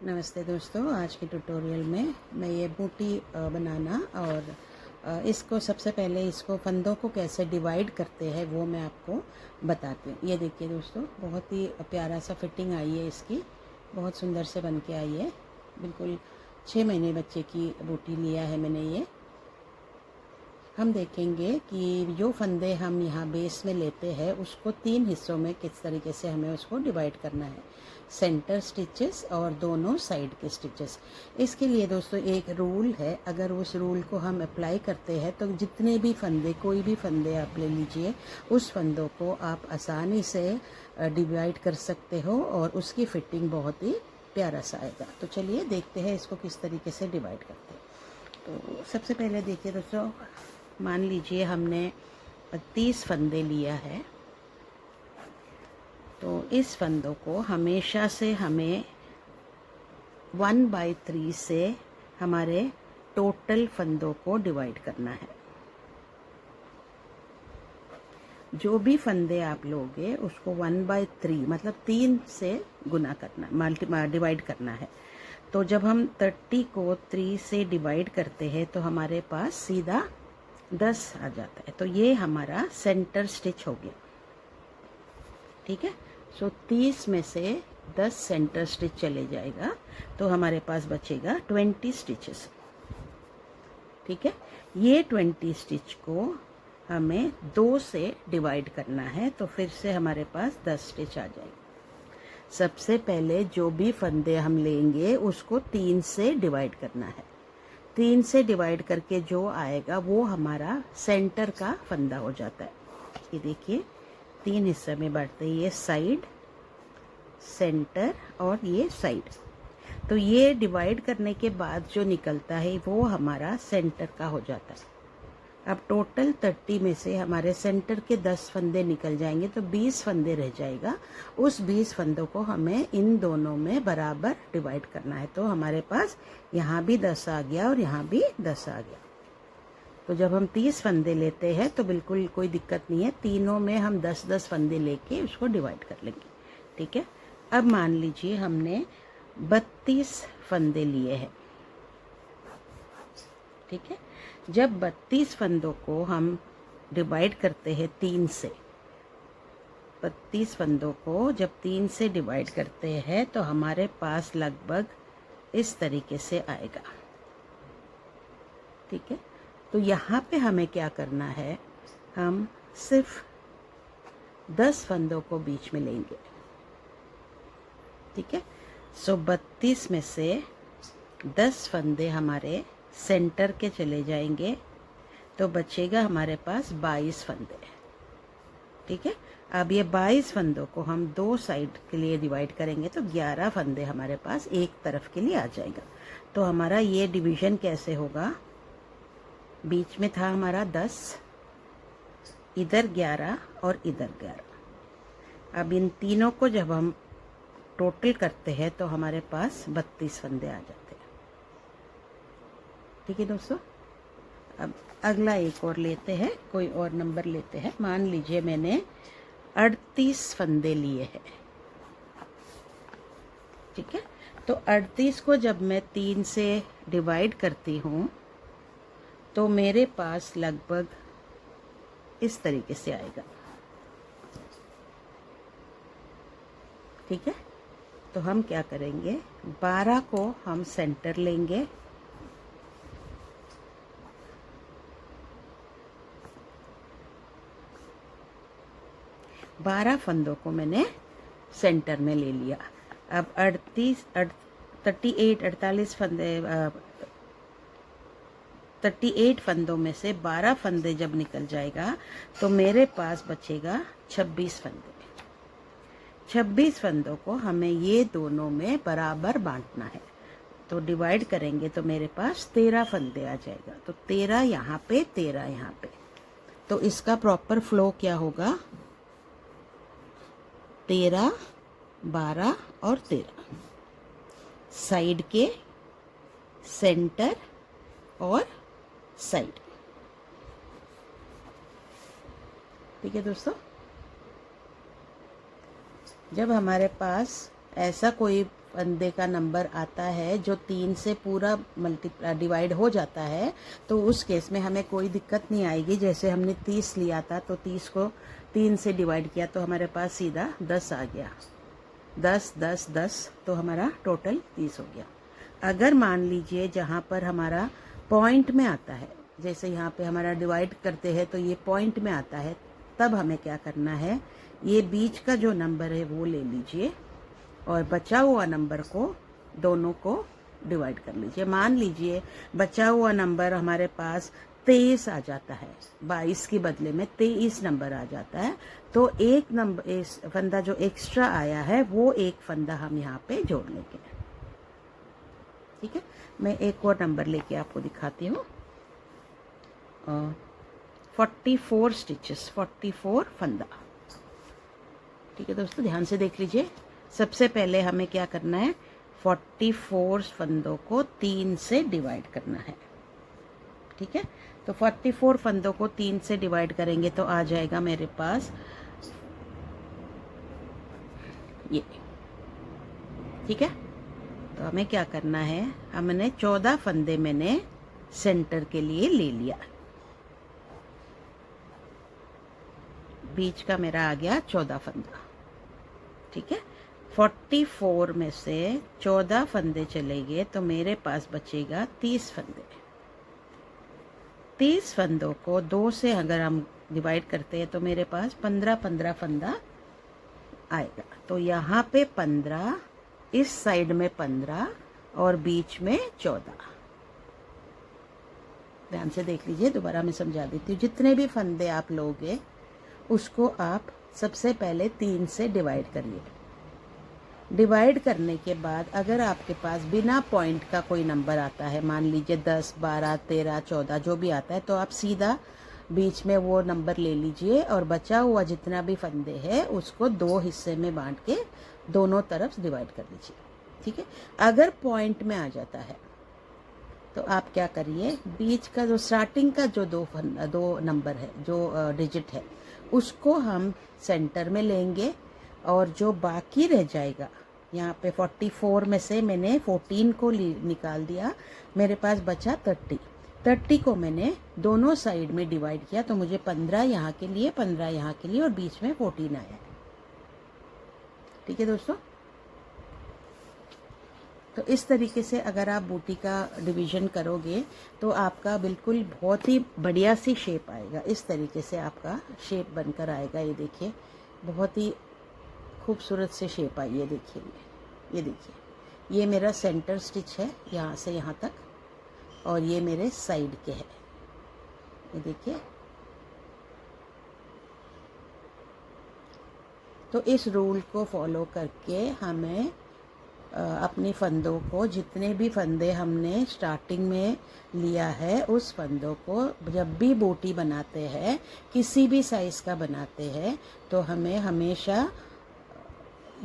नमस्ते दोस्तों, आज के ट्यूटोरियल में मैं ये बूटी बनाना और इसको सबसे पहले इसको फंदों को कैसे डिवाइड करते हैं वो मैं आपको बताती हूँ। ये देखिए दोस्तों, बहुत ही प्यारा सा फिटिंग आई है इसकी, बहुत सुंदर से बन के आई है। बिल्कुल 6 महीने बच्चे की बूटी लिया है मैंने ये। हम देखेंगे कि जो फंदे हम यहाँ बेस में लेते हैं उसको 3 हिस्सों में किस तरीके से हमें उसको डिवाइड करना है, सेंटर स्टिचेस और दोनों साइड के स्टिचेस। इसके लिए दोस्तों एक रूल है, अगर उस रूल को हम अप्लाई करते हैं तो जितने भी फंदे, कोई भी फंदे आप ले लीजिए, उस फंदों को आप आसानी से डिवाइड कर सकते हो और उसकी फिटिंग बहुत ही प्यारा सा आएगा। तो चलिए देखते हैं इसको किस तरीके से डिवाइड करते हैं। तो सबसे पहले देखिए दोस्तों, मान लीजिए हमने 30 फंदे लिया है, तो इस फंदों को हमेशा से हमें 1/3 से हमारे टोटल फंदों को डिवाइड करना है। जो भी फंदे आप लोगे उसको 1/3 मतलब 3 से गुना करना, डिवाइड करना है। तो जब हम 30 को 3 से डिवाइड करते हैं तो हमारे पास सीधा 10 आ जाता है। तो ये हमारा सेंटर स्टिच हो गया, ठीक है। सो 30 में से 10 सेंटर स्टिच चले जाएगा तो हमारे पास बचेगा 20 स्टिचेस, ठीक है। ये 20 स्टिच को हमें 2 से डिवाइड करना है, तो फिर से हमारे पास 10 स्टिच आ जाएगी। सबसे पहले जो भी फंदे हम लेंगे उसको 3 से डिवाइड करना है। 3 से डिवाइड करके जो आएगा वो हमारा सेंटर का फंदा हो जाता है। ये देखिए 3 हिस्से में बांटते हैं, ये साइड, सेंटर और ये साइड। तो ये डिवाइड करने के बाद जो निकलता है वो हमारा सेंटर का हो जाता है। अब टोटल 30 में से हमारे सेंटर के 10 फंदे निकल जाएंगे तो 20 फंदे रह जाएगा। उस 20 फंदों को हमें इन दोनों में बराबर डिवाइड करना है। तो हमारे पास यहाँ भी 10 आ गया और यहाँ भी 10 आ गया। तो जब हम 30 फंदे लेते हैं तो बिल्कुल कोई दिक्कत नहीं है, तीनों में हम 10-10 फंदे लेके उसको डिवाइड कर लेंगे, ठीक है। अब मान लीजिए हमने 32 फंदे लिए हैं, ठीक है। जब 32 फंदों को हम डिवाइड करते हैं 3 से, 32 फंदों को जब 3 से डिवाइड करते हैं तो हमारे पास लगभग इस तरीके से आएगा, ठीक है। तो यहाँ पे हमें क्या करना है, हम सिर्फ 10 फंदों को बीच में लेंगे, ठीक है। सो 32 में से 10 फंदे हमारे सेंटर के चले जाएंगे तो बचेगा हमारे पास 22 फंदे, ठीक है। अब ये 22 फंदों को हम 2 साइड के लिए डिवाइड करेंगे तो 11 फंदे हमारे पास एक तरफ के लिए आ जाएगा। तो हमारा ये डिवीजन कैसे होगा, बीच में था हमारा 10, इधर 11 और इधर 11। अब इन तीनों को जब हम टोटल करते हैं तो हमारे पास 32 फंदे आ जाते हैं, ठीक है दोस्तों। अब अगला एक और लेते हैं, कोई और नंबर लेते हैं। मान लीजिए मैंने 38 फंदे लिए हैं, ठीक है। तो 38 को जब मैं 3 से डिवाइड करती हूँ तो मेरे पास लगभग इस तरीके से आएगा, ठीक है। तो हम क्या करेंगे, 12 को हम सेंटर लेंगे, बारह फंदों को मैंने सेंटर में ले लिया। अब 38 फंदों में से 12 फंदे जब निकल जाएगा तो मेरे पास बचेगा 26 फंदे। 26 फंदों को हमें ये दोनों में बराबर बांटना है। तो डिवाइड करेंगे तो मेरे पास 13 फंदे आ जाएगा। तो 13 यहाँ पे, 13 यहाँ पे। तो इसका प्रॉपर फ्लो क्या होगा, 13, 12 और 13, साइड के, सेंटर और साइड, ठीक है दोस्तों। जब हमारे पास ऐसा कोई फंदे का नंबर आता है जो 3 से पूरा डिवाइड हो जाता है, तो उस केस में हमें कोई दिक्कत नहीं आएगी। जैसे हमने 30 लिया था तो 30 को 3 से डिवाइड किया तो हमारे पास सीधा 10 आ गया। 10 10 10 तो हमारा टोटल 30 हो गया। अगर मान लीजिए जहाँ पर हमारा पॉइंट में आता है, जैसे यहाँ पे हमारा डिवाइड करते हैं तो ये पॉइंट में आता है, तब हमें क्या करना है, ये बीच का जो नंबर है वो ले लीजिए और बचा हुआ नंबर को दोनों को डिवाइड कर लीजिए। मान लीजिए बचा हुआ नंबर हमारे पास 23 आ जाता है, 22 के बदले में 23 नंबर आ जाता है, तो एक नंबर इस फंदा जो एक्स्ट्रा आया है वो एक फंदा हम यहाँ पे जोड़ लेंगे। ठीक है, मैं एक और नंबर लेके आपको दिखाती हूँ। 44 स्टिचेस, 44 फंदा। ठीक है दोस्तों, ध्यान से देख लीजिए। सबसे पहले हमें क्या करना है, 44 फंदों को 3 से डिवाइड करना है। ठीक है, तो 44 फंदों को 3 से डिवाइड करेंगे तो आ जाएगा मेरे पास ये। ठीक है, तो हमें क्या करना है, हमने 14 फंदे मैंने सेंटर के लिए ले लिया। बीच का मेरा आ गया 14 फंदा। ठीक है, 44 में से 14 फंदे चले गए तो मेरे पास बचेगा 30 फंदे। 30 फंदों को 2 से अगर हम डिवाइड करते हैं तो मेरे पास 15 फंदा आएगा। तो यहाँ पे 15, इस साइड में 15 और बीच में 14। ध्यान से देख लीजिए, दोबारा मैं समझा देती हूँ। जितने भी फंदे आप लोगे उसको आप सबसे पहले 3 से डिवाइड करिए। डिवाइड करने के बाद अगर आपके पास बिना पॉइंट का कोई नंबर आता है, मान लीजिए 10, 12, 13, 14 जो भी आता है, तो आप सीधा बीच में वो नंबर ले लीजिए और बचा हुआ जितना भी फंदे हैं उसको 2 हिस्से में बांट के दोनों तरफ डिवाइड कर लीजिए। ठीक है, अगर पॉइंट में आ जाता है तो आप क्या करिए, बीच का जो स्टार्टिंग का जो दो नंबर है, जो डिजिट है, उसको हम सेंटर में लेंगे और जो बाकी रह जाएगा, यहाँ पे 44 में से मैंने 14 को निकाल दिया, मेरे पास बचा 30 को मैंने दोनों साइड में डिवाइड किया तो मुझे 15 यहाँ के लिए, 15 यहाँ के लिए और बीच में 14 आया। ठीक है दोस्तों, तो इस तरीके से अगर आप बूटी का डिवीजन करोगे तो आपका बिल्कुल बहुत ही बढ़िया सी शेप आएगा। इस तरीके से आपका शेप बनकर आएगा। ये देखिए, बहुत ही खूबसूरत से शेप आई है। देखिए, ये देखिए, ये मेरा सेंटर स्टिच है यहाँ से यहाँ तक और ये मेरे साइड के है। ये देखिए, तो इस रूल को फॉलो करके हमें अपनी फंदों को, जितने भी फंदे हमने स्टार्टिंग में लिया है, उस फंदों को जब भी बूटी बनाते हैं, किसी भी साइज़ का बनाते हैं, तो हमें हमेशा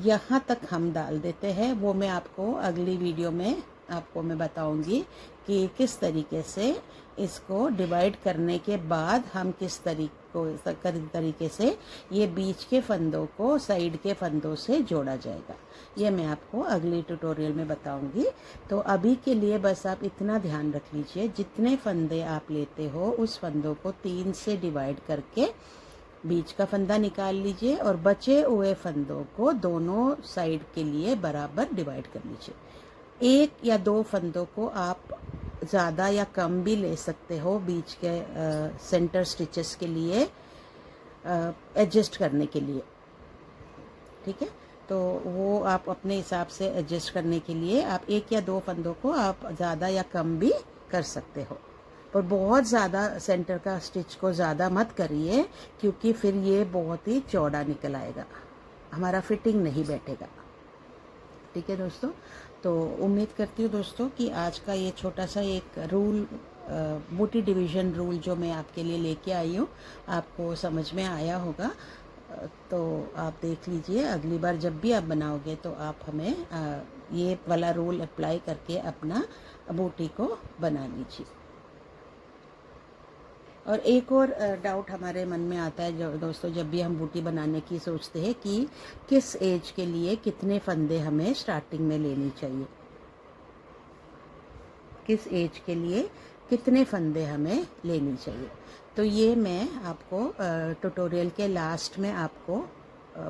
यहाँ तक हम डाल देते हैं। वो मैं आपको अगली वीडियो में आपको मैं बताऊंगी कि किस तरीके से इसको डिवाइड करने के बाद हम किस तरीके से ये बीच के फंदों को साइड के फंदों से जोड़ा जाएगा। ये मैं आपको अगली ट्यूटोरियल में बताऊंगी। तो अभी के लिए बस आप इतना ध्यान रख लीजिए, जितने फंदे आप लेते हो उस फंदों को 3 से डिवाइड करके बीच का फंदा निकाल लीजिए और बचे हुए फंदों को दोनों साइड के लिए बराबर डिवाइड कर लीजिए। 1 या 2 फंदों को आप ज़्यादा या कम भी ले सकते हो बीच के सेंटर स्टिचेस के लिए एडजस्ट करने के लिए। ठीक है, तो वो आप अपने हिसाब से एडजस्ट करने के लिए आप 1 या 2 फंदों को आप ज़्यादा या कम भी कर सकते हो, पर बहुत ज़्यादा सेंटर का स्टिच को ज़्यादा मत करिए क्योंकि फिर ये बहुत ही चौड़ा निकल आएगा, हमारा फिटिंग नहीं बैठेगा। ठीक है दोस्तों, तो उम्मीद करती हूँ दोस्तों कि आज का ये छोटा सा एक रूल, बूटी डिवीज़न रूल जो मैं आपके लिए लेके आई हूँ, आपको समझ में आया होगा। तो आप देख लीजिए, अगली बार जब भी आप बनाओगे तो आप हमें ये वाला रूल अप्लाई करके अपना बूटी को बना लीजिए। और एक और डाउट हमारे मन में आता है जो दोस्तों, जब भी हम बूटी बनाने की सोचते हैं कि किस एज के लिए कितने फंदे हमें स्टार्टिंग में लेनी चाहिए, किस एज के लिए कितने फंदे हमें लेनी चाहिए। तो ये मैं आपको ट्यूटोरियल के लास्ट में आपको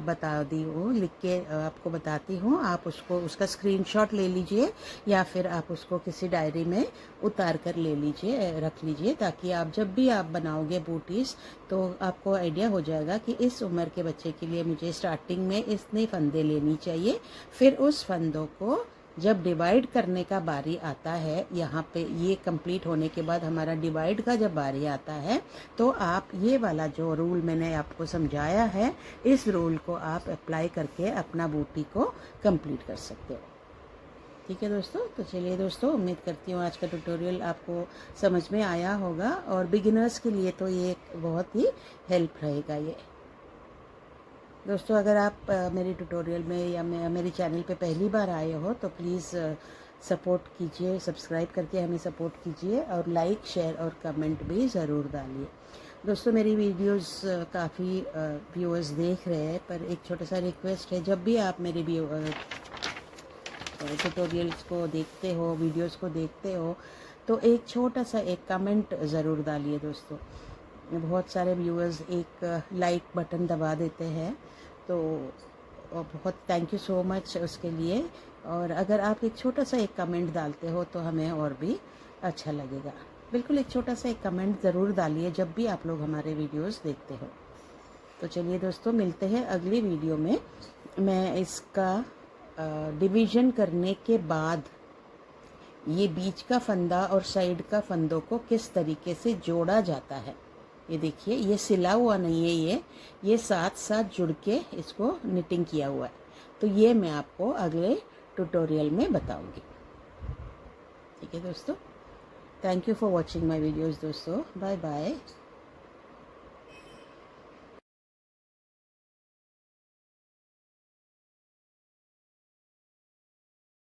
बता दी हूँ, लिख के आपको बताती हूँ। आप उसको उसका स्क्रीनशॉट ले लीजिए या फिर आप उसको किसी डायरी में उतार कर ले लीजिए, रख लीजिए, ताकि आप जब भी आप बनाओगे बूटीज़ तो आपको आइडिया हो जाएगा कि इस उम्र के बच्चे के लिए मुझे स्टार्टिंग में इतने फंदे लेनी चाहिए। फिर उस फंदों को जब डिवाइड करने का बारी आता है, यहाँ पे ये कंप्लीट होने के बाद हमारा डिवाइड का जब बारी आता है, तो आप ये वाला जो रूल मैंने आपको समझाया है, इस रूल को आप अप्लाई करके अपना बूटी को कंप्लीट कर सकते हो। ठीक है दोस्तों, तो चलिए दोस्तों, उम्मीद करती हूँ आज का ट्यूटोरियल आपको समझ में आया होगा, और बिगिनर्स के लिए तो ये बहुत ही हेल्प रहेगा ये। दोस्तों, अगर आप मेरे ट्यूटोरियल में या मेरे चैनल पे पहली बार आए हो तो प्लीज़ सपोर्ट कीजिए, सब्सक्राइब करके हमें सपोर्ट कीजिए, और लाइक, शेयर और कमेंट भी ज़रूर डालिए। दोस्तों, मेरी वीडियोस काफ़ी व्यूअर्स देख रहे हैं, पर एक छोटा सा रिक्वेस्ट है, जब भी आप मेरे ट्यूटोरियल्स को देखते हो, वीडियोस को देखते हो, तो एक छोटा सा एक कमेंट ज़रूर डालिए दोस्तों। बहुत सारे व्यूअर्स एक लाइक बटन दबा देते हैं, तो बहुत थैंक यू सो मच उसके लिए। और अगर आप एक छोटा सा एक कमेंट डालते हो तो हमें और भी अच्छा लगेगा। बिल्कुल एक छोटा सा एक कमेंट ज़रूर डालिए जब भी आप लोग हमारे वीडियोस देखते हो। तो चलिए दोस्तों, मिलते हैं अगली वीडियो में। मैं इसका डिवीज़न करने के बाद ये बीच का फंदा और साइड का फंदों को किस तरीके से जोड़ा जाता है, ये देखिए, ये सिला हुआ नहीं है, ये साथ साथ जुड़ के इसको निटिंग किया हुआ है। तो ये मैं आपको अगले ट्यूटोरियल में बताऊंगी। ठीक है दोस्तों, thank you for watching my videos दोस्तों, बाय बाय।